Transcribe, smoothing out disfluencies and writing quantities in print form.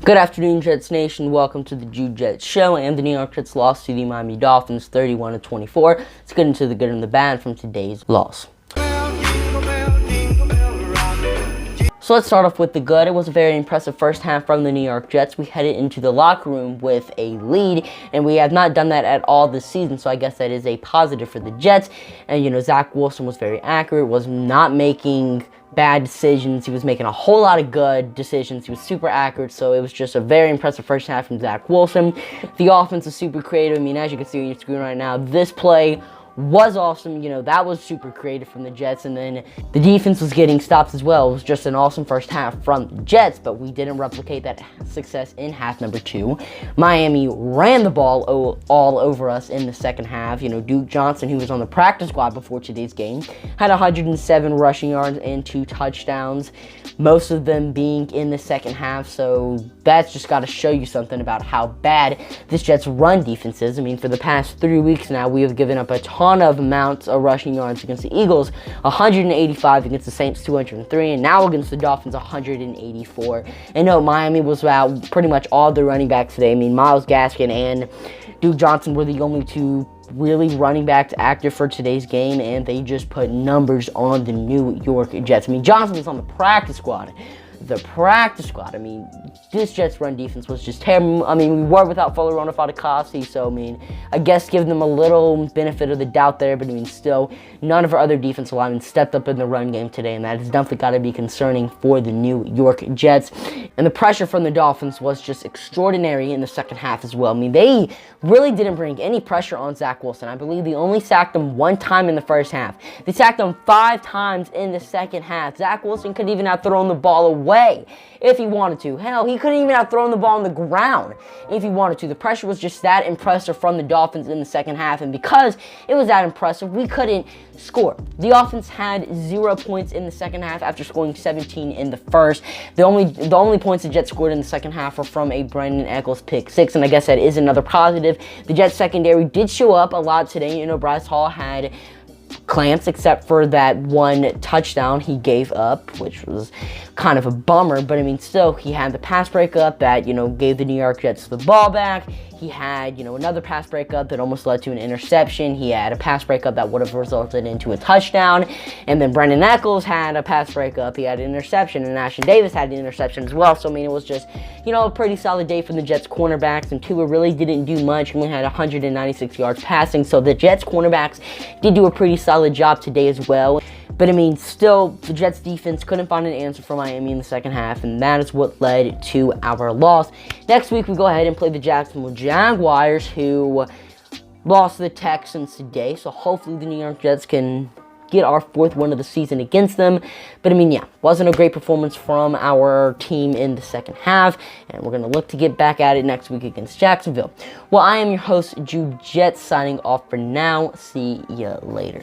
Good afternoon, Jets Nation. Welcome to the Jude Jets Show. And the New York Jets lost to the Miami Dolphins 31-24. Let's get into the good and the bad from today's loss. So let's start off with the good. It was a very impressive first half from the New York Jets. We headed into the locker room with a lead, and we have not done that at all this season, so I guess that is a positive for the Jets. And, Zach Wilson was very accurate, was not making bad decisions. He was making a whole lot of good decisions. He was super accurate, so it was just a very impressive first half from Zach Wilson. The offense is super creative. As you can see on your screen right now, this play was awesome. That was super creative from the Jets, and then the defense was getting stops as well. It was just an awesome first half from the Jets, but we didn't replicate that success in half number 2. Miami ran the ball all over us in the second half. Duke Johnson, who was on the practice squad before today's game, had 107 rushing yards and 2 touchdowns, most of them being in the second half, so that's just got to show you something about how bad this Jets run defense is. For the past 3 weeks now, we have given up a ton of amounts of rushing yards against the Eagles, 185 against the Saints, 203, and now against the Dolphins, 184. And no, Miami was without pretty much all the running backs today. Myles Gaskin and Duke Johnson were the only two really running backs active for today's game, and they just put numbers on the New York Jets. Johnson was on the practice squad. This Jets run defense was just terrible. We were without Fuller on Fadakasi, so I guess give them a little benefit of the doubt there, but still, none of our other defensive linemen stepped up in the run game today, and that has definitely got to be concerning for the New York Jets. And the pressure from the Dolphins was just extraordinary in the second half as well. They really didn't bring any pressure on Zach Wilson. I believe they only sacked him 1 time in the first half. They sacked him 5 times in the second half. Zach Wilson couldn't even have thrown the ball away if he wanted to. Hell, he couldn't even have thrown the ball on the ground if he wanted to. The pressure was just that impressive from the Dolphins in the second half, and because it was that impressive, we couldn't score. The offense had 0 points in the second half after scoring 17 in the first. The only points the Jets scored in the second half were from a Brandon Echols pick 6, and I guess that is another positive. The Jets secondary did show up a lot today. Bryce Hall had clamps except for that 1 touchdown he gave up, which was kind of a bummer, but still, he had the pass breakup that gave the New York Jets the ball back. He had another pass breakup that almost led to an interception. He had a pass breakup that would have resulted into a touchdown, and then Brandon Echols had a pass breakup. He had an interception, and Ashton Davis had an interception as well. So it was just a pretty solid day from the Jets cornerbacks, and Tua really didn't do much. We had 196 yards passing, so the Jets cornerbacks did do a pretty solid job today as well. But still, the Jets defense couldn't find an answer for Miami in the second half, and that is what led to our loss. Next week, we go ahead and play the Jacksonville Jaguars, who lost to the Texans today. So hopefully the New York Jets can get our 4th win of the season against them. But wasn't a great performance from our team in the second half, and we're going to look to get back at it next week against Jacksonville. Well, I am your host, Jude Jets, signing off for now. See ya later.